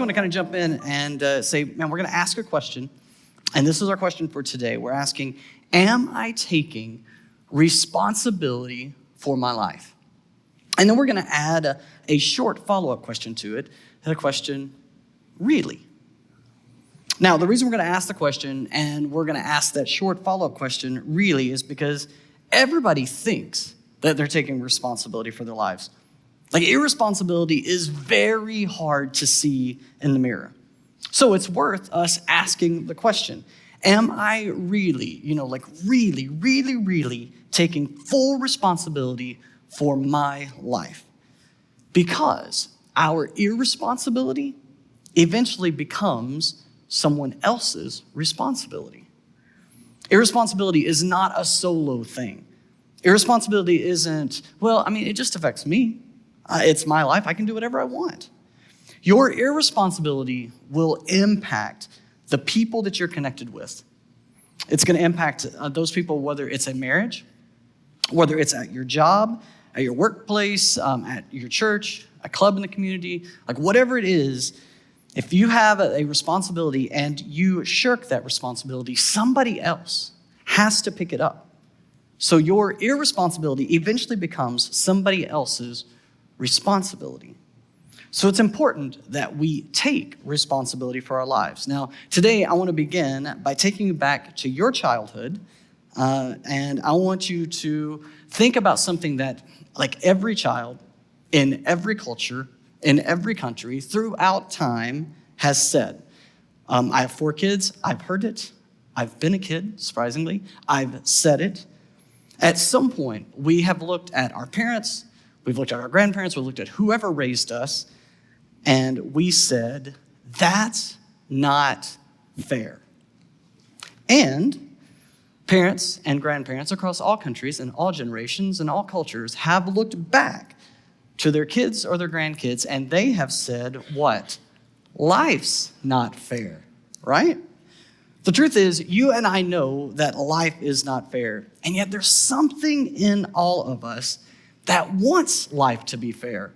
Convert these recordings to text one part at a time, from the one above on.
actually want to kind of jump in and say, man, we're going to ask a question. And this is our question for today. We're asking, am I taking responsibility for my life? And then we're going to add a short follow-up question to it. The question, really? Now, the reason we're going to ask the question and we're going to ask that short follow-up question, really, is because everybody thinks that they're taking responsibility for their lives. Like, irresponsibility is very hard to see in the mirror. So it's worth us asking the question, am I really, really taking full responsibility for my life? Because our irresponsibility eventually becomes someone else's responsibility. Irresponsibility is not a solo thing. Irresponsibility isn't, it just affects me. It's my life. I can do whatever I want. Your irresponsibility will impact the people that you're connected with. It's going to impact those people, whether it's a marriage, whether it's at your job, at your workplace, at your church, a club in the community, like whatever it is. If you have a responsibility and you shirk that responsibility, somebody else has to pick it up. So your irresponsibility eventually becomes somebody else's responsibility. So it's important that we take responsibility for our lives. Now, today I want to begin by taking you back to your childhood, and I want you to think about something that, like every child in every culture, in every country, throughout time has said. I have 4 kids. I've heard it. I've been a kid, surprisingly. I've said it. At some point, we have looked at our parents, we've looked at our grandparents, we've looked at whoever raised us, and we said, that's not fair. And parents and grandparents across all countries and all generations and all cultures have looked back to their kids or their grandkids, and they have said, what? Life's not fair, right? The truth is, you and I know that life is not fair, and yet there's something in all of us that wants life to be fair.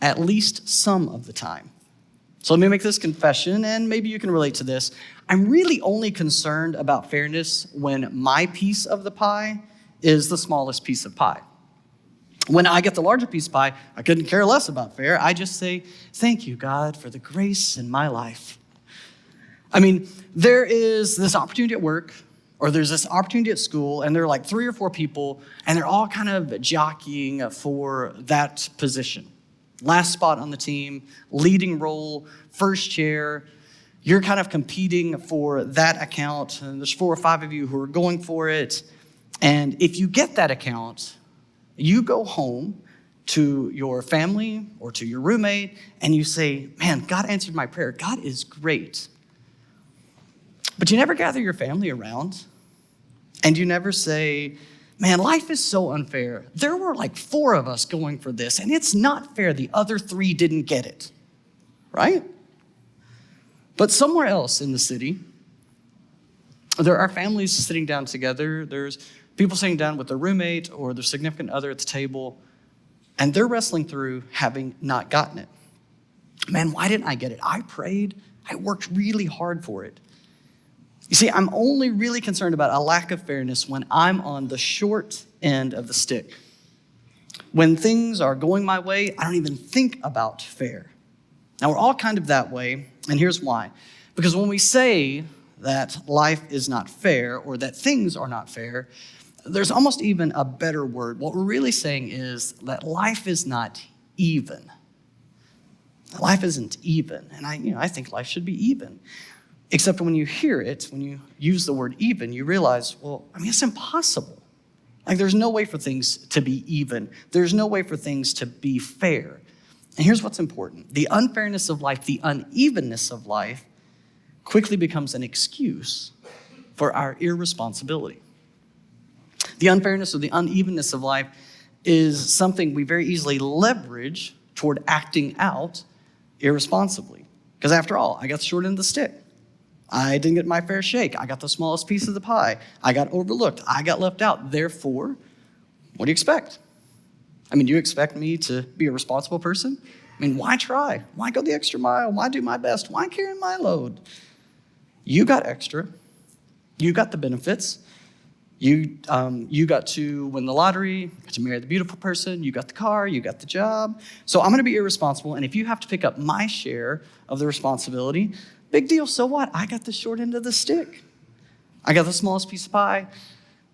At least some of the time. So let me make this confession, and maybe you can relate to this. I'm really only concerned about fairness when my piece of the pie is the smallest piece of pie. When I get the larger piece of pie, I couldn't care less about fair. I just say, thank you, God, for the grace in my life. There is this opportunity at work, or there's this opportunity at school, and there are like 3 or 4 people, and they're all kind of jockeying for that position. Last spot on the team, leading role, first chair. You're kind of competing for that account, and there's 4 or 5 of you who are going for it. And if you get that account, you go home to your family or to your roommate, and you say, man, God answered my prayer. God is great. But you never gather your family around, and you never say, man, life is so unfair. There were like 4 of us going for this, and it's not fair the other 3 didn't get it, right? But somewhere else in the city, there are families sitting down together. There's people sitting down with their roommate or their significant other at the table, and they're wrestling through having not gotten it. Man, why didn't I get it? I prayed. I worked really hard for it. You see, I'm only really concerned about a lack of fairness when I'm on the short end of the stick. When things are going my way, I don't even think about fair. Now, we're all kind of that way, and here's why. Because when we say that life is not fair or that things are not fair, there's almost even a better word. What we're really saying is that life is not even. Life isn't even, and I think life should be even. Except when you hear it, when you use the word even, you realize, it's impossible. Like, there's no way for things to be even. There's no way for things to be fair. And here's what's important. The unfairness of life, the unevenness of life, quickly becomes an excuse for our irresponsibility. The unfairness or the unevenness of life is something we very easily leverage toward acting out irresponsibly. Because after all, I got the short end of the stick. I didn't get my fair shake. I got the smallest piece of the pie. I got overlooked. I got left out. Therefore, what do you expect? Do you expect me to be a responsible person? I mean, why try? Why go the extra mile? Why do my best? Why carry my load? You got extra. You got the benefits. You got to win the lottery, got to marry the beautiful person, you got the car, you got the job. So I'm going to be irresponsible, and if you have to pick up my share of the responsibility, big deal, so what? I got the short end of the stick. I got the smallest piece of pie.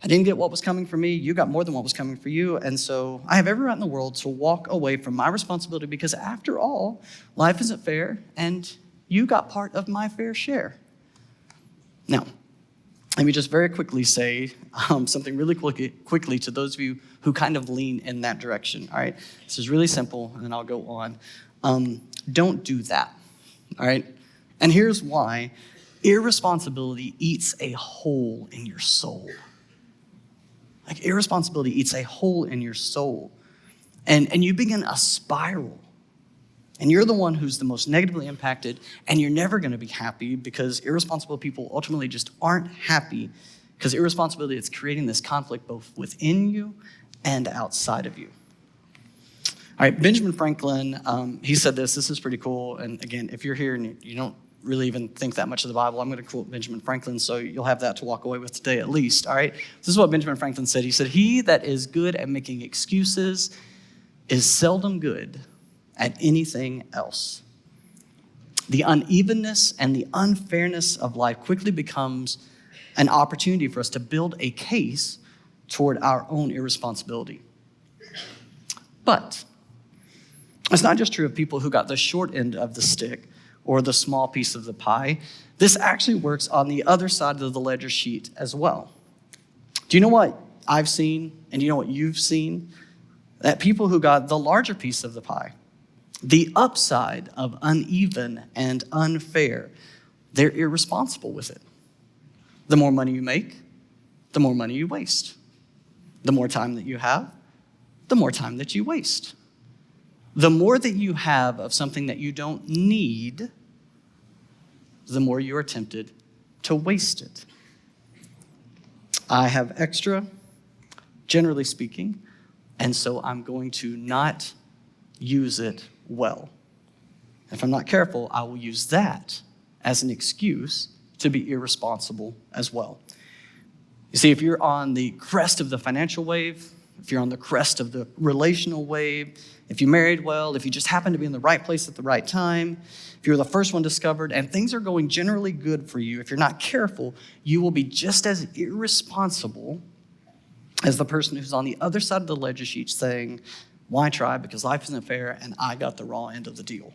I didn't get what was coming for me. You got more than what was coming for you. And so I have every right in the world to walk away from my responsibility because after all, life isn't fair and you got part of my fair share. Now, let me just very quickly say something really quickly to those of you who kind of lean in that direction, all right? This is really simple, and then I'll go on. Don't do that, all right? And here's why. Irresponsibility eats a hole in your soul. Like irresponsibility eats a hole in your soul. And you begin a spiral. And you're the one who's the most negatively impacted, and you're never going to be happy because irresponsible people ultimately just aren't happy because irresponsibility is creating this conflict both within you and outside of you. All right, Benjamin Franklin, he said this. This is pretty cool. And again, if you're here and you don't really even think that much of the Bible, I'm going to quote Benjamin Franklin so you'll have that to walk away with today at least, all right? This is what Benjamin Franklin said. He said, "He that is good at making excuses is seldom good at anything else. The unevenness and the unfairness of life quickly becomes an opportunity for us to build a case toward our own irresponsibility." But it's not just true of people who got the short end of the stick or the small piece of the pie. This actually works on the other side of the ledger sheet as well. Do you know what I've seen, and you know what you've seen? That people who got the larger piece of the pie, the upside of uneven and unfair, they're irresponsible with it. The more money you make, the more money you waste. The more time that you have, the more time that you waste. The more that you have of something that you don't need, the more you are tempted to waste it. I have extra, generally speaking, and so I'm going to not use it well. If I'm not careful, I will use that as an excuse to be irresponsible as well. You see, if you're on the crest of the financial wave, if you're on the crest of the relational wave, if you married well, if you just happen to be in the right place at the right time, if you're the first one discovered and things are going generally good for you, if you're not careful, you will be just as irresponsible as the person who's on the other side of the ledger sheet saying, "Why try? Because life isn't fair and I got the raw end of the deal."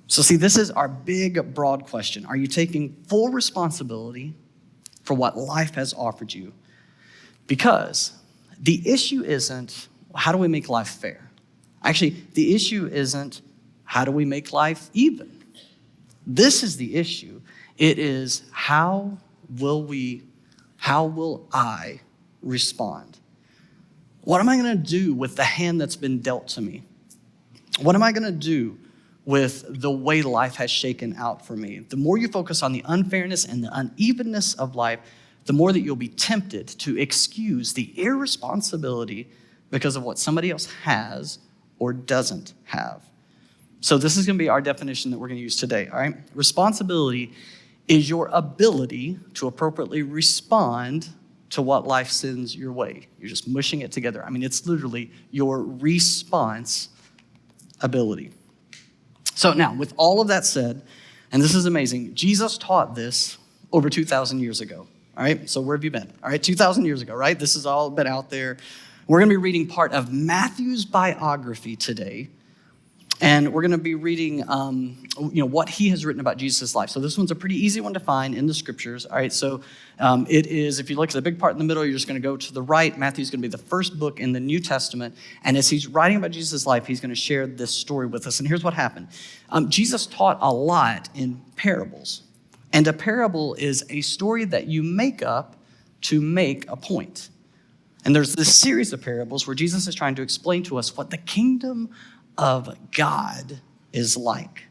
So see, this is our big, broad question. Are you taking full responsibility for what life has offered you? Because the issue isn't, how do we make life fair? Actually, the issue isn't, how do we make life even? This is the issue. It is, how will I respond? What am I going to do with the hand that's been dealt to me? What am I going to do with the way life has shaken out for me? The more you focus on the unfairness and the unevenness of life, the more that you'll be tempted to excuse the irresponsibility because of what somebody else has or doesn't have. So this is going to be our definition that we're going to use today, all right? Responsibility is your ability to appropriately respond to what life sends your way. You're just mushing it together. I mean, it's literally your response ability. So now, with all of that said, and this is amazing, Jesus taught this over 2,000 years ago. All right, so where have you been? All right, 2,000 years ago, right? This has all been out there. We're going to be reading part of Matthew's biography today, and we're going to be reading, what he has written about Jesus' life. So this one's a pretty easy one to find in the scriptures. All right, so it is, if you look at the big part in the middle, you're just going to go to the right. Matthew's going to be the first book in the New Testament, and as he's writing about Jesus' life, he's going to share this story with us. And here's what happened. Jesus taught a lot in parables. And a parable is a story that you make up to make a point. And there's this series of parables where Jesus is trying to explain to us what the kingdom of God is like.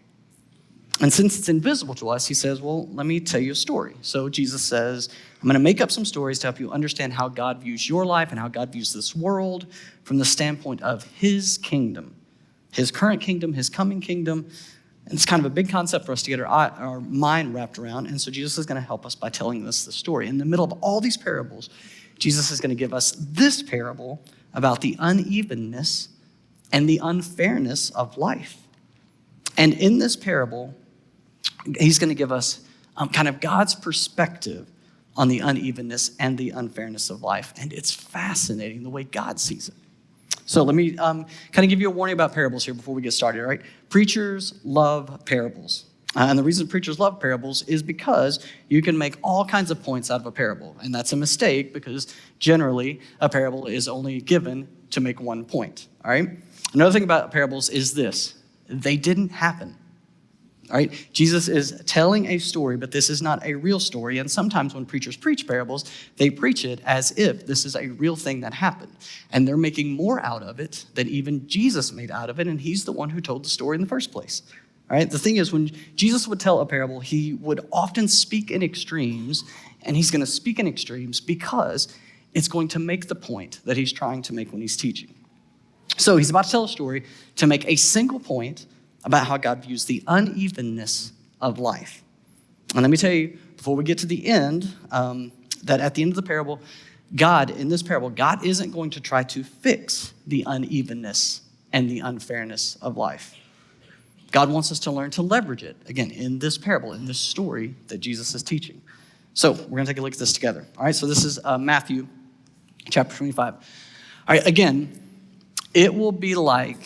And since it's invisible to us, he says, well, let me tell you a story. So Jesus says, I'm going to make up some stories to help you understand how God views your life and how God views this world from the standpoint of his kingdom. his current kingdom, his coming kingdom. And it's kind of a big concept for us to get our mind wrapped around. And so Jesus is going to help us by telling us the story. In the middle of all these parables, Jesus is going to give us this parable about the unevenness and the unfairness of life. And in this parable, he's going to give us kind of God's perspective on the unevenness and the unfairness of life. And it's fascinating the way God sees it. So let me kind of give you a warning about parables here before we get started, all right? Preachers love parables. And the reason preachers love parables is because you can make all kinds of points out of a parable. And that's a mistake because generally a parable is only given to make one point, all right? Another thing about parables is this. They didn't happen. All right, Jesus is telling a story, but this is not a real story. And sometimes when preachers preach parables, they preach it as if this is a real thing that happened. And they're making more out of it than even Jesus made out of it. And he's the one who told the story in the first place. All right, the thing is, when Jesus would tell a parable, he would often speak in extremes. And he's going to speak in extremes because it's going to make the point that he's trying to make when he's teaching. So he's about to tell a story to make a single point about how God views the unevenness of life. And let me tell you, before we get to the end, that at the end of the parable, God isn't going to try to fix the unevenness and the unfairness of life. God wants us to learn to leverage it, again, in this parable, in this story that Jesus is teaching. So we're going to take a look at this together. All right, so this is Matthew chapter 25. All right, again, it will be like,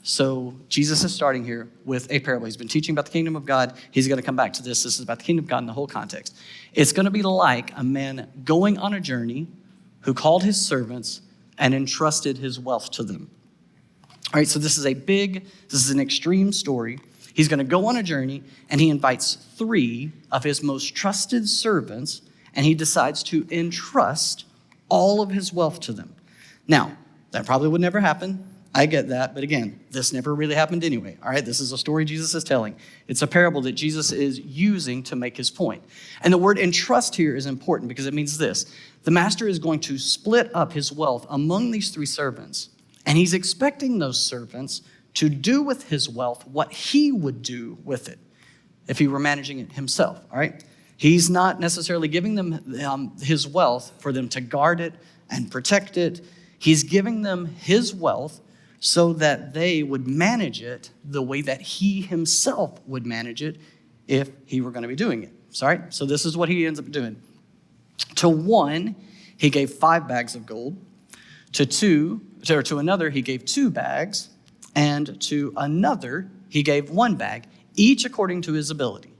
so Jesus is starting here with a parable. He's been teaching about the kingdom of God. He's going to come back to this. This is about the kingdom of God in the whole context. It's going to be like a man going on a journey who called his servants and entrusted his wealth to them. All right, so this is an extreme story. He's going to go on a journey, and he invites 3 of his most trusted servants, and he decides to entrust all of his wealth to them. Now, that probably would never happen. I get that, but again, this never really happened anyway, all right? This is a story Jesus is telling. It's a parable that Jesus is using to make his point. And the word entrust here is important because it means this. The master is going to split up his wealth among these 3 servants, and he's expecting those servants to do with his wealth what he would do with it if he were managing it himself, all right? He's not necessarily giving them his wealth for them to guard it and protect it. He's giving them his wealth so that they would manage it the way that he himself would manage it if he were going to be doing it. Sorry? So this is what he ends up doing. To one, he gave 5 bags of gold. To another, he gave 2 bags. And to another, he gave 1 bag, each according to his ability.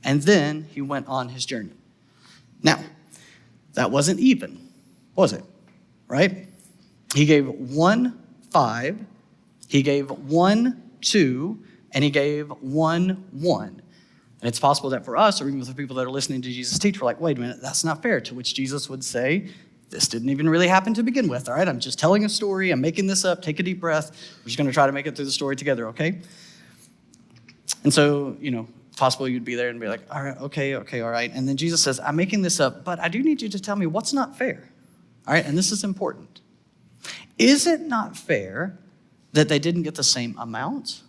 And then he went on his journey. Now, that wasn't even, was it? Right? He gave 1 5, he gave 1 2, and he gave 1 1. And it's possible that for us, or even for the people that are listening to Jesus teach, we're like, wait a minute, that's not fair. To which Jesus would say, this didn't even really happen to begin with, all right? I'm just telling a story. I'm making this up. Take a deep breath. We're just going to try to make it through the story together, okay? And so, possible you'd be there and be like, all right, okay, all right. And then Jesus says, I'm making this up, but I do need you to tell me what's not fair, all right? And this is important. Is it not fair that they didn't get the same amount?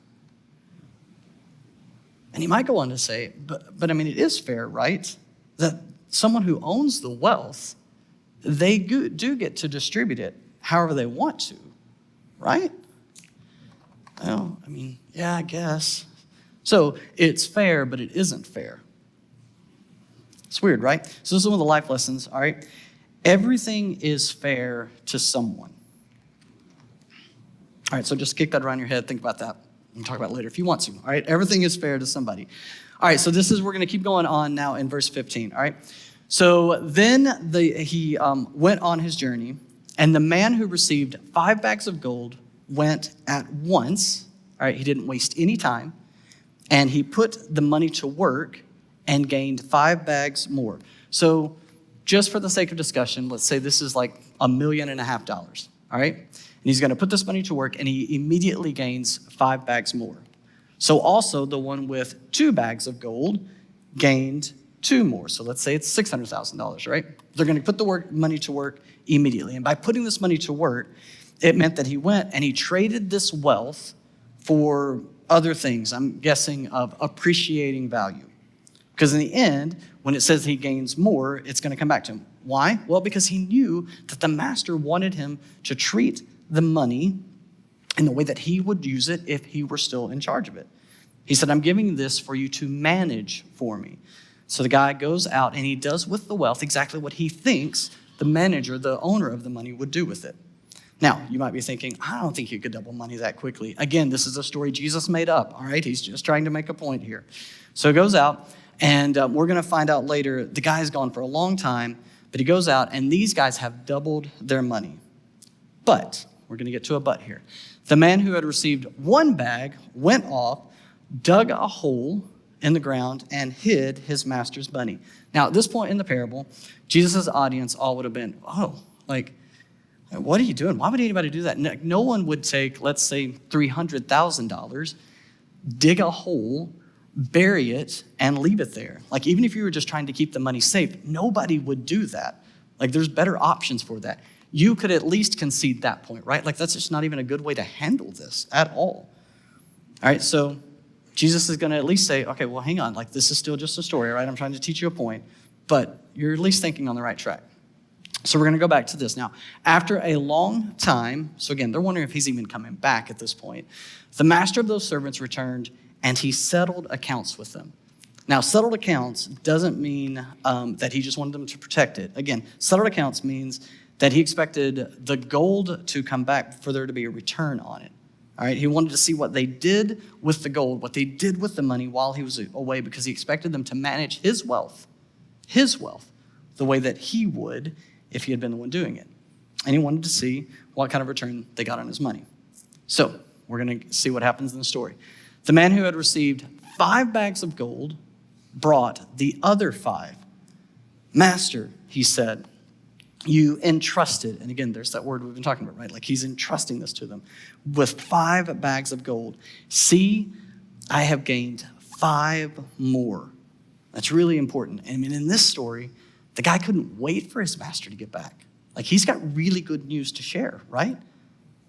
And he might go on to say, but I mean, it is fair, right? That someone who owns the wealth, they do get to distribute it however they want to, right? Well, I mean, yeah, I guess. So it's fair, but it isn't fair. It's weird, right? So this is one of the life lessons, all right? Everything is fair to someone. All right, so just kick that around your head. Think about that. We can talk about it later if you want to. All right, everything is fair to somebody. All right, so we're going to keep going on now in verse 15. All right, so then he went on his journey, and the man who received 5 bags of gold went at once. All right, he didn't waste any time, and he put the money to work and gained 5 bags more. So just for the sake of discussion, let's say this is like $1.5 million. All right. And he's going to put this money to work, and he immediately gains 5 bags more. So also the one with 2 bags of gold gained 2 more. So let's say it's $600,000, right? They're going to put the money to work immediately. And by putting this money to work, it meant that he went and he traded this wealth for other things, I'm guessing of appreciating value. Because in the end, when it says he gains more, it's going to come back to him. Why? Well, because he knew that the master wanted him to treat the money in the way that he would use it if he were still in charge of it. He said, I'm giving this for you to manage for me. So the guy goes out and he does with the wealth exactly what he thinks the manager, the owner of the money, would do with it. Now, you might be thinking, I don't think you could double money that quickly. Again, this is a story Jesus made up, all right? He's just trying to make a point here. So he goes out, and we're going to find out later, the guy's gone for a long time, but he goes out, and these guys have doubled their money. But, we're going to get to a but here. The man who had received one bag went off, dug a hole in the ground, and hid his master's money. Now, at this point in the parable, Jesus' audience all would have been, what are you doing? Why would anybody do that? No one would take, let's say, $300,000, dig a hole, bury it, and leave it there. Like, even if you were just trying to keep the money safe, nobody would do that. Like, there's better options for that. You could at least concede that point, right? Like, that's just not even a good way to handle this at all. All right, so Jesus is going to at least say, okay, well, hang on. Like, this is still just a story, right? I'm trying to teach you a point, but you're at least thinking on the right track. So we're going to go back to this. Now, after a long time, so again, they're wondering if he's even coming back at this point, the master of those servants returned, and he settled accounts with them. Now, settled accounts doesn't mean that he just wanted them to protect it. Again, settled accounts means that he expected the gold to come back for there to be a return on it. All right, he wanted to see what they did with the gold, what they did with the money while he was away, because he expected them to manage his wealth, the way that he would if he had been the one doing it. And he wanted to see what kind of return they got on his money. So we're going to see what happens in the story. The man who had received 5 bags of gold brought the other 5. Master, he said, you entrusted, and again, there's that word we've been talking about, right? Like, he's entrusting this to them with 5 bags of gold. See, I have gained 5 more. That's really important. I mean, in this story, the guy couldn't wait for his master to get back. Like, he's got really good news to share, right?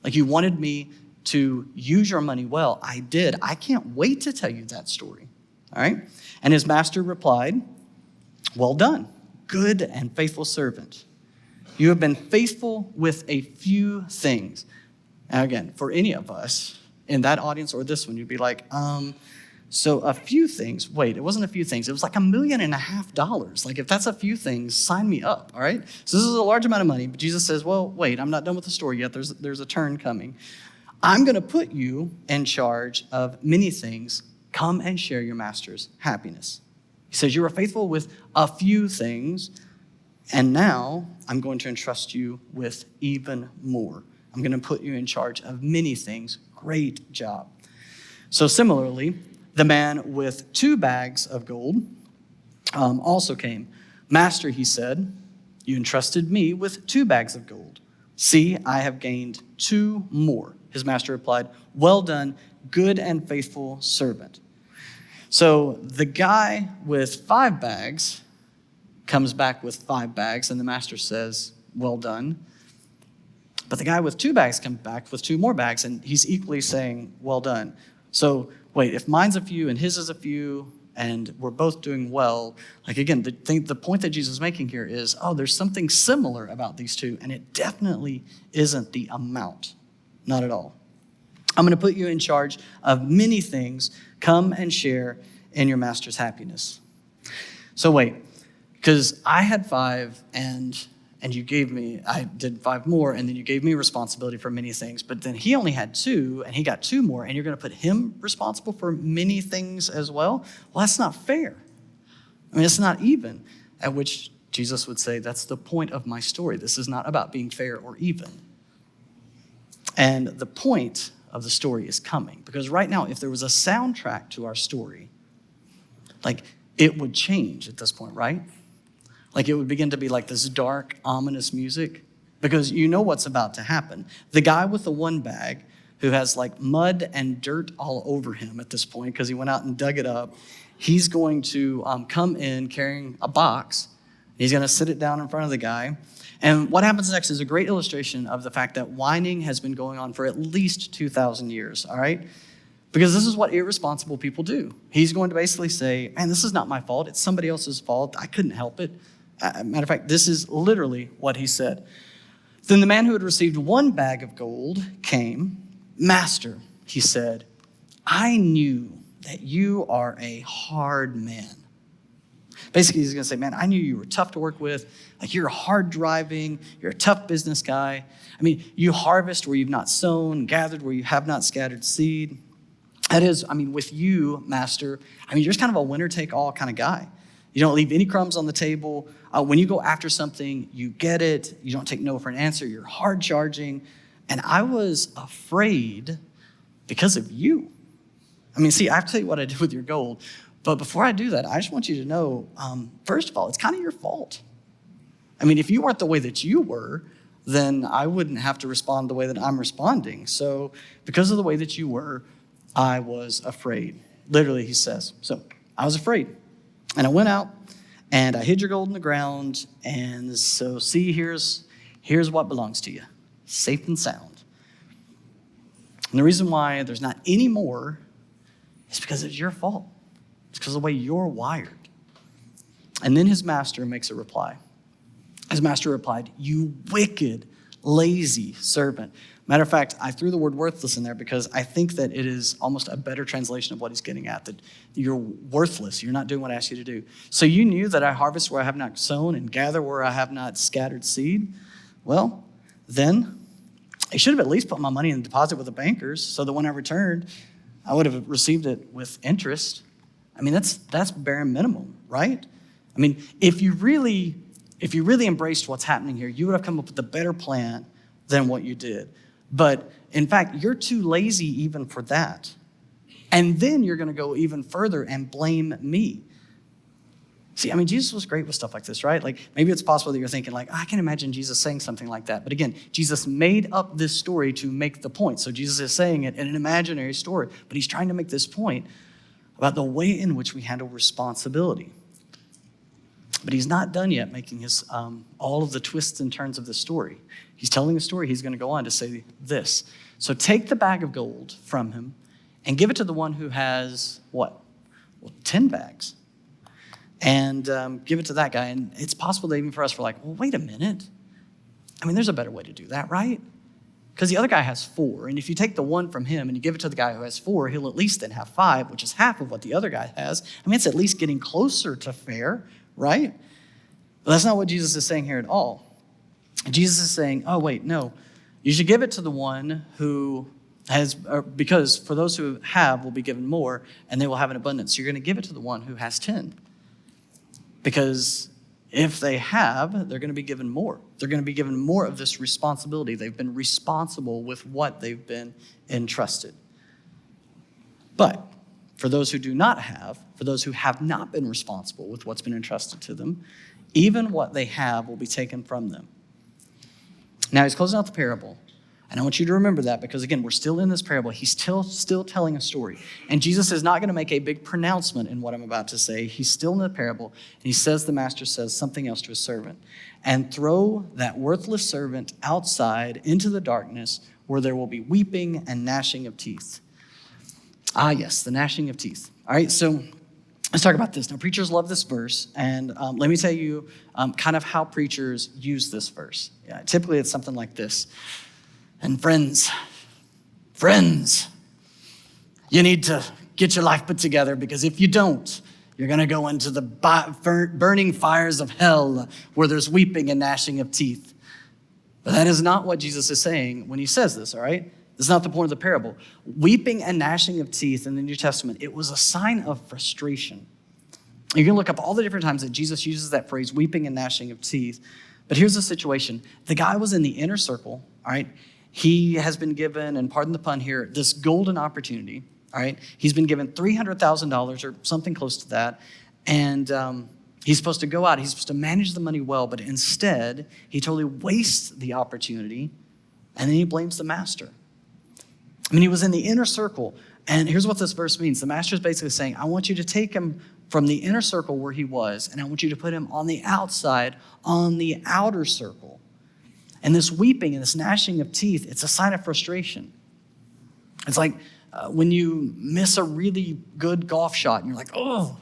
Like, you wanted me to use your money well. I did. I can't wait to tell you that story, all right? And his master replied, well done, good and faithful servant. You have been faithful with a few things. Now again, for any of us in that audience or this one, you'd be like, so a few things. Wait, it wasn't a few things. It was like $1.5 million. Like, if that's a few things, sign me up, all right? So this is a large amount of money, but Jesus says, well, wait, I'm not done with the story yet. There's a turn coming. I'm going to put you in charge of many things. Come and share your master's happiness. He says, you were faithful with a few things, and now I'm going to entrust you with even more. I'm going to put you in charge of many things. Great job. So similarly, the man with 2 bags of gold also came. Master, he said, you entrusted me with 2 bags of gold. See, I have gained 2 more. His master replied, well done, good and faithful servant. So the guy with 5 bags comes back with 5 bags, and the master says, well done. But the guy with 2 bags comes back with 2 more bags, and he's equally saying, well done. So wait, if mine's a few and his is a few, and we're both doing well, like again, the point that Jesus is making here is, there's something similar about these two, and it definitely isn't the amount. Not at all. I'm going to put you in charge of many things. Come and share in your master's happiness. So wait, because I had 5 and you gave me, I did 5 more, and then you gave me responsibility for many things, but then he only had 2 and he got 2 more, and you're going to put him responsible for many things as well? Well, that's not fair. I mean, it's not even, at which Jesus would say, that's the point of my story. This is not about being fair or even. And the point of the story is coming, because right now, if there was a soundtrack to our story, like, it would change at this point, right? Like, it would begin to be like this dark, ominous music, because you know what's about to happen. The guy with the 1 bag who has like mud and dirt all over him at this point because he went out and dug it up, he's going to come in carrying a box. He's going to sit it down in front of the guy. And what happens next is a great illustration of the fact that whining has been going on for at least 2,000 years, all right? Because this is what irresponsible people do. He's going to basically say, man, this is not my fault. It's somebody else's fault. I couldn't help it. Matter of fact, this is literally what he said. Then the man who had received 1 bag of gold came. Master, he said, I knew that you are a hard man. Basically, he's going to say, man, I knew you were tough to work with. Like, you're hard driving. You're a tough business guy. I mean, you harvest where you've not sown, gathered where you have not scattered seed. That is, with you, master, you're just kind of a winner-take-all kind of guy. You don't leave any crumbs on the table. When you go after something, you get it. You don't take no for an answer. You're hard charging. And I was afraid because of you. See, I have to tell you what I did with your gold. But before I do that, I just want you to know, first of all, it's kind of your fault. If you weren't the way that you were, then I wouldn't have to respond the way that I'm responding. So because of the way that you were, I was afraid. Literally, he says. So I was afraid. And I went out and I hid your gold in the ground. And so see, here's what belongs to you. Safe and sound. And the reason why there's not any more is because it's your fault. It's because of the way you're wired. And then his master makes a reply. His master replied, you wicked, lazy servant. Matter of fact, I threw the word worthless in there because I think that it is almost a better translation of what he's getting at, that you're worthless. You're not doing what I asked you to do. So you knew that I harvest where I have not sown and gather where I have not scattered seed. Well, then I should have at least put my money in the deposit with the bankers so that when I returned, I would have received it with interest. That's bare minimum, right? If you really embraced what's happening here, you would have come up with a better plan than what you did. But in fact, you're too lazy even for that. And then you're going to go even further and blame me. See, Jesus was great with stuff like this, right? Like, maybe it's possible that you're thinking, like, I can imagine Jesus saying something like that. But again, Jesus made up this story to make the point. So Jesus is saying it in an imaginary story, but he's trying to make this point about the way in which we handle responsibility. But he's not done yet making his all of the twists and turns of the story. He's telling a story. He's going to go on to say this. So take the bag of gold from him and give it to the one who has what? Well, 10 bags. And give it to that guy. And it's possible that even for us, we're like, well, wait a minute. There's a better way to do that, right? Because the other guy has 4. And if you take the one from him and you give it to the guy who has 4, he'll at least then have 5, which is half of what the other guy has. It's at least getting closer to fair, right? But that's not what Jesus is saying here at all. Jesus is saying, oh, wait, no. You should give it to the one who has, because for those who have will be given more, and they will have an abundance. So you're going to give it to the one who has 10. Because if they have, they're going to be given more. They're going to be given more of this responsibility. They've been responsible with what they've been entrusted. But for those who do not have, for those who have not been responsible with what's been entrusted to them, even what they have will be taken from them. Now, he's closing out the parable. And I want you to remember that because, again, we're still in this parable. He's still telling a story. And Jesus is not going to make a big pronouncement in what I'm about to say. He's still in the parable. And he says, the master says something else to his servant. And throw that worthless servant outside into the darkness where there will be weeping and gnashing of teeth. Ah, yes, the gnashing of teeth. All right, so let's talk about this. Now, preachers love this verse. And let me tell you kind of how preachers use this verse. Yeah, typically, it's something like this. And friends, you need to get your life put together because if you don't, you're going to go into the burning fires of hell where there's weeping and gnashing of teeth. But that is not what Jesus is saying when he says this, all right? That's not the point of the parable. Weeping and gnashing of teeth in the New Testament, it was a sign of frustration. You can look up all the different times that Jesus uses that phrase, weeping and gnashing of teeth. But here's the situation. The guy was in the inner circle, all right? He has been given, and pardon the pun here, this golden opportunity, all right? He's been given $300,000 or something close to that, and he's supposed to go out. He's supposed to manage the money well, but instead, he totally wastes the opportunity, and then he blames the master. He was in the inner circle, and here's what this verse means. The master is basically saying, I want you to take him from the inner circle where he was, and I want you to put him on the outside, on the outer circle. And this weeping and this gnashing of teeth, it's a sign of frustration. It's like when you miss a really good golf shot and you're like, oh.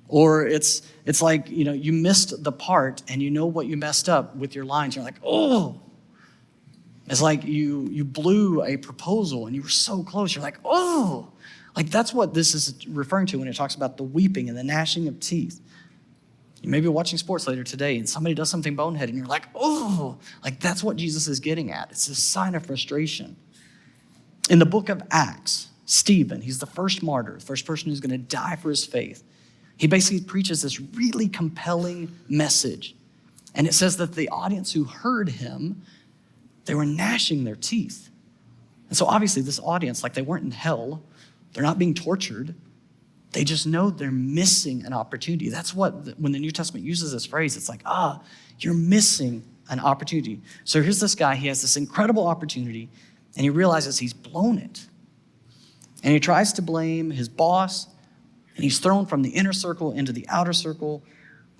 Or it's like, you missed the part and you know what you messed up with your lines. You're like, oh. It's like you blew a proposal and you were so close. You're like, oh. Like that's what this is referring to when it talks about the weeping and the gnashing of teeth. You may be watching sports later today and somebody does something boneheaded and you're like, oh. Like that's what Jesus is getting at. It's a sign of frustration. In the book of Acts, Stephen, he's the first martyr, the first person who's going to die for his faith. He basically preaches this really compelling message. And it says that the audience who heard him, they were gnashing their teeth. And so obviously this audience, like they weren't in hell. They're not being tortured. They just know they're missing an opportunity. That's what, when the New Testament uses this phrase, it's like, you're missing an opportunity. So here's this guy, he has this incredible opportunity, and he realizes he's blown it. And he tries to blame his boss, and he's thrown from the inner circle into the outer circle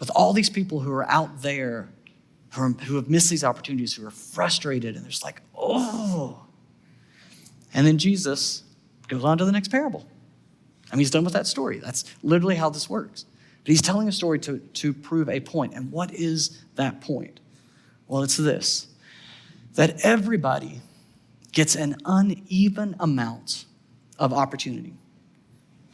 with all these people who are out there who have missed these opportunities, who are frustrated, and they're just like, oh. And then Jesus goes on to the next parable. I mean, he's done with that story. That's literally how this works. But he's telling a story to prove a point. And what is that point? Well, it's this, that everybody gets an uneven amount of opportunity.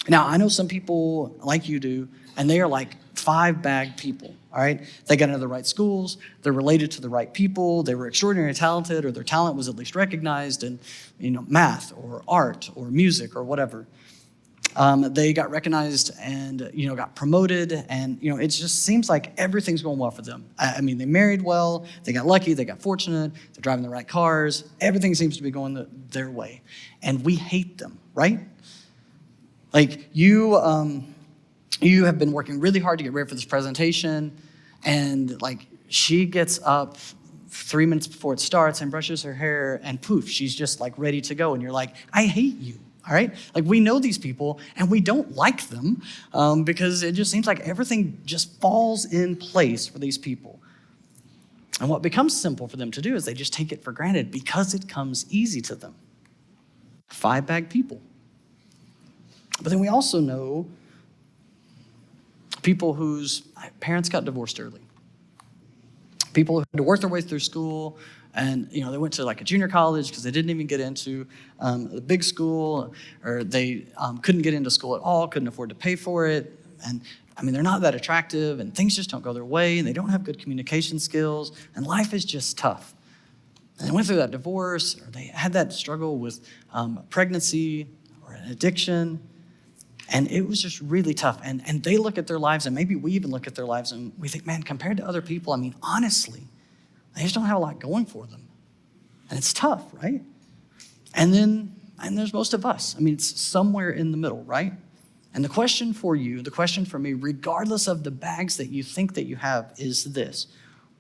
Now, I know some people like you do, and they are like 5-bag people, all right? They got into the right schools, they're related to the right people, they were extraordinarily talented, or their talent was at least recognized in, math or art or music or whatever. They got recognized and, got promoted, and, it just seems like everything's going well for them. I mean, they married well, they got lucky, they got fortunate, they're driving the right cars, everything seems to be going their way. And we hate them, right? Like you have been working really hard to get ready for this presentation, and like she gets up 3 minutes before it starts and brushes her hair, and poof, she's just like ready to go. And you're like, I hate you, all right? Like we know these people and we don't like them because it just seems like everything just falls in place for these people. And what becomes simple for them to do is they just take it for granted because it comes easy to them. 5-bag people. But then we also know people whose parents got divorced early. People who had to work their way through school, and they went to like a junior college because they didn't even get into the big school, or they couldn't get into school at all, couldn't afford to pay for it. And I mean, they're not that attractive, and things just don't go their way, and they don't have good communication skills, and life is just tough. And they went through that divorce, or they had that struggle with pregnancy or an addiction. And it was just really tough. And they look at their lives, and maybe we even look at their lives, and we think, man, compared to other people, I mean, honestly, they just don't have a lot going for them. And it's tough, right? And there's most of us. I mean, it's somewhere in the middle, right? And the question for you, the question for me, regardless of the bags that you think that you have, is this: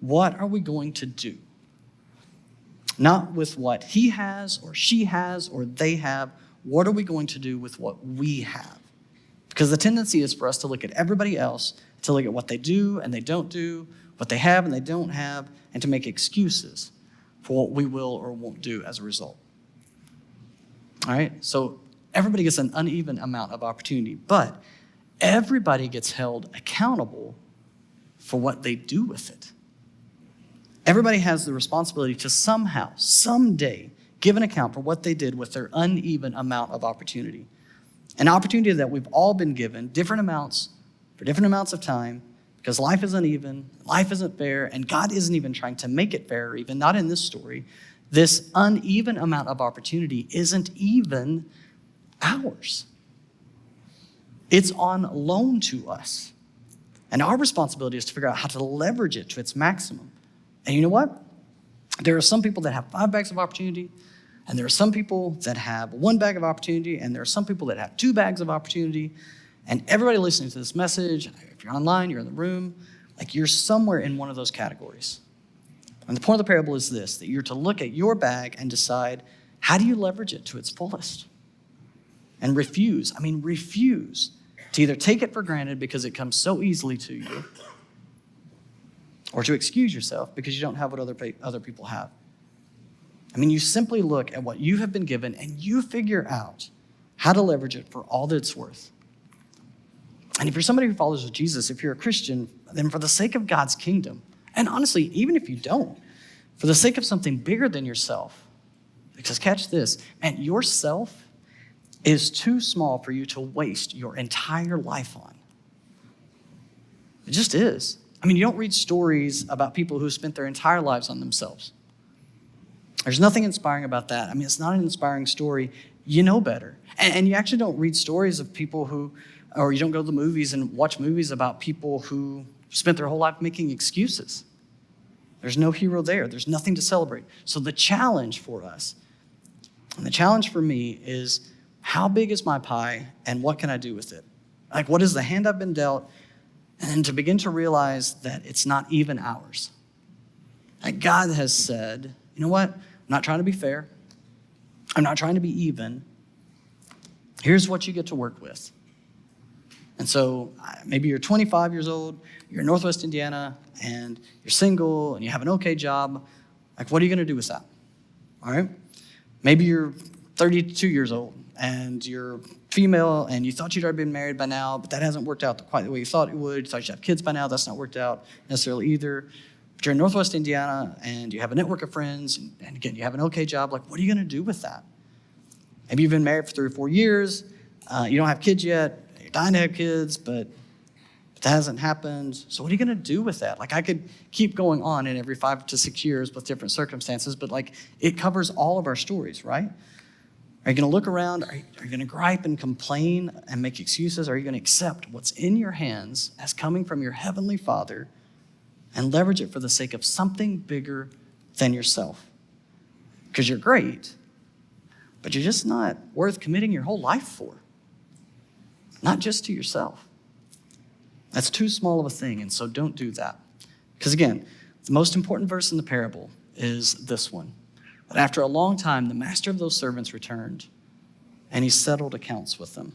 what are we going to do? Not with what he has or she has or they have. What are we going to do with what we have? Because the tendency is for us to look at everybody else, to look at what they do and they don't do, what they have and they don't have, and to make excuses for what we will or won't do as a result. All right? So everybody gets an uneven amount of opportunity, but everybody gets held accountable for what they do with it. Everybody has the responsibility to somehow, someday, give an account for what they did with their uneven amount of opportunity. An opportunity that we've all been given, different amounts, for different amounts of time, because life is uneven, life isn't fair, and God isn't even trying to make it fair, even not in this story. This uneven amount of opportunity isn't even ours. It's on loan to us. And our responsibility is to figure out how to leverage it to its maximum. And you know what? There are some people that have 5 bags of opportunity, and there are some people that have 1 bag of opportunity, and there are some people that have 2 bags of opportunity. And everybody listening to this message, if you're online, you're in the room, like you're somewhere in one of those categories. And the point of the parable is this: that you're to look at your bag and decide, how do you leverage it to its fullest? And refuse to either take it for granted because it comes so easily to you, or to excuse yourself because you don't have what other people have. I mean, you simply look at what you have been given and you figure out how to leverage it for all that it's worth. And if you're somebody who follows with Jesus, if you're a Christian, then for the sake of God's kingdom, and honestly, even if you don't, for the sake of something bigger than yourself, because catch this, man, yourself is too small for you to waste your entire life on. It just is. I mean, you don't read stories about people who spent their entire lives on themselves. There's nothing inspiring about that. I mean, it's not an inspiring story. You know better. And you actually don't read stories of people who, or you don't go to the movies and watch movies about people who spent their whole life making excuses. There's no hero there. There's nothing to celebrate. So the challenge for us, and the challenge for me is, how big is my pie and what can I do with it? Like, what is the hand I've been dealt? And then to begin to realize that it's not even ours. Like, God has said, you know what? I'm not trying to be fair. I'm not trying to be even. Here's what you get to work with. And so maybe you're 25 years old, you're in Northwest Indiana, and you're single, and you have an okay job. Like, what are you going to do with that? All right? Maybe you're 32 years old, and you're female, and you thought you'd already been married by now, but that hasn't worked out quite the way you thought it would. You thought you'd have kids by now. That's not worked out necessarily either. But you're in Northwest Indiana, and you have a network of friends, and again, you have an okay job. Like, what are you going to do with that? Maybe you've been married for 3 or 4 years. You don't have kids yet. You're dying to have kids, but that hasn't happened. So what are you going to do with that? Like, I could keep going on in every 5 to 6 years with different circumstances, but like, it covers all of our stories, right? Are you going to look around? Are you going to gripe and complain and make excuses? Are you going to accept what's in your hands as coming from your heavenly Father and leverage it for the sake of something bigger than yourself? Because you're great, but you're just not worth committing your whole life for. Not just to yourself. That's too small of a thing, and so don't do that. Because again, the most important verse in the parable is this one. But after a long time, the master of those servants returned, and he settled accounts with them.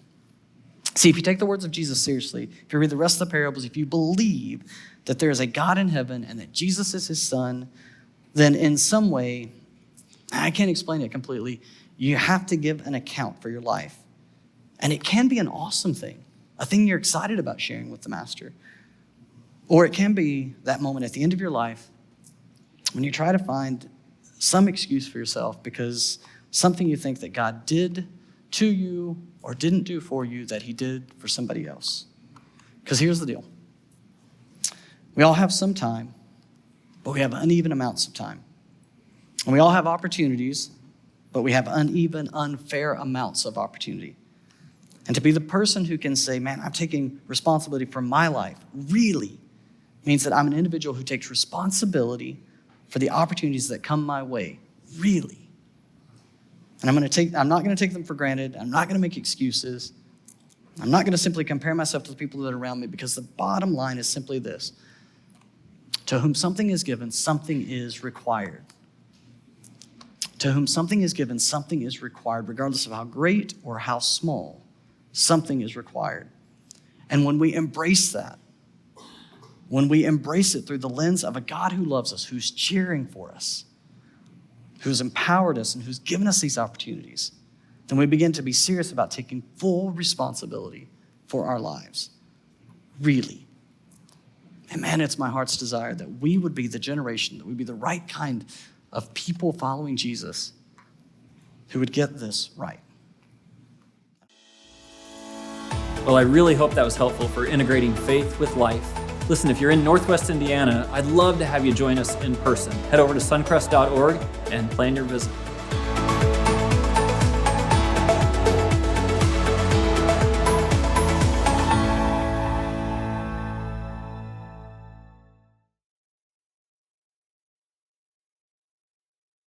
See, if you take the words of Jesus seriously, if you read the rest of the parables, if you believe that there is a God in heaven and that Jesus is his son, then in some way, I can't explain it completely, you have to give an account for your life. And it can be an awesome thing, a thing you're excited about sharing with the master. Or it can be that moment at the end of your life when you try to find some excuse for yourself because something you think that God did to you or didn't do for you that he did for somebody else. Because here's the deal. We all have some time, but we have uneven amounts of time. And we all have opportunities, but we have uneven, unfair amounts of opportunity. And to be the person who can say, man, I'm taking responsibility for my life, really means that I'm an individual who takes responsibility for the opportunities that come my way, really. And I'm not going to take them for granted. I'm not going to make excuses. I'm not going to simply compare myself to the people that are around me, because the bottom line is simply this. To whom something is given, something is required. To whom something is given, something is required, regardless of how great or how small, something is required. And when we embrace that, when we embrace it through the lens of a God who loves us, who's cheering for us, who's empowered us, and who's given us these opportunities, then we begin to be serious about taking full responsibility for our lives. Really. And man, it's my heart's desire that we would be the generation, that we'd be the right kind of people following Jesus who would get this right. Well, I really hope that was helpful for integrating faith with life. Listen, if you're in Northwest Indiana, I'd love to have you join us in person. Head over to suncrest.org and plan your visit.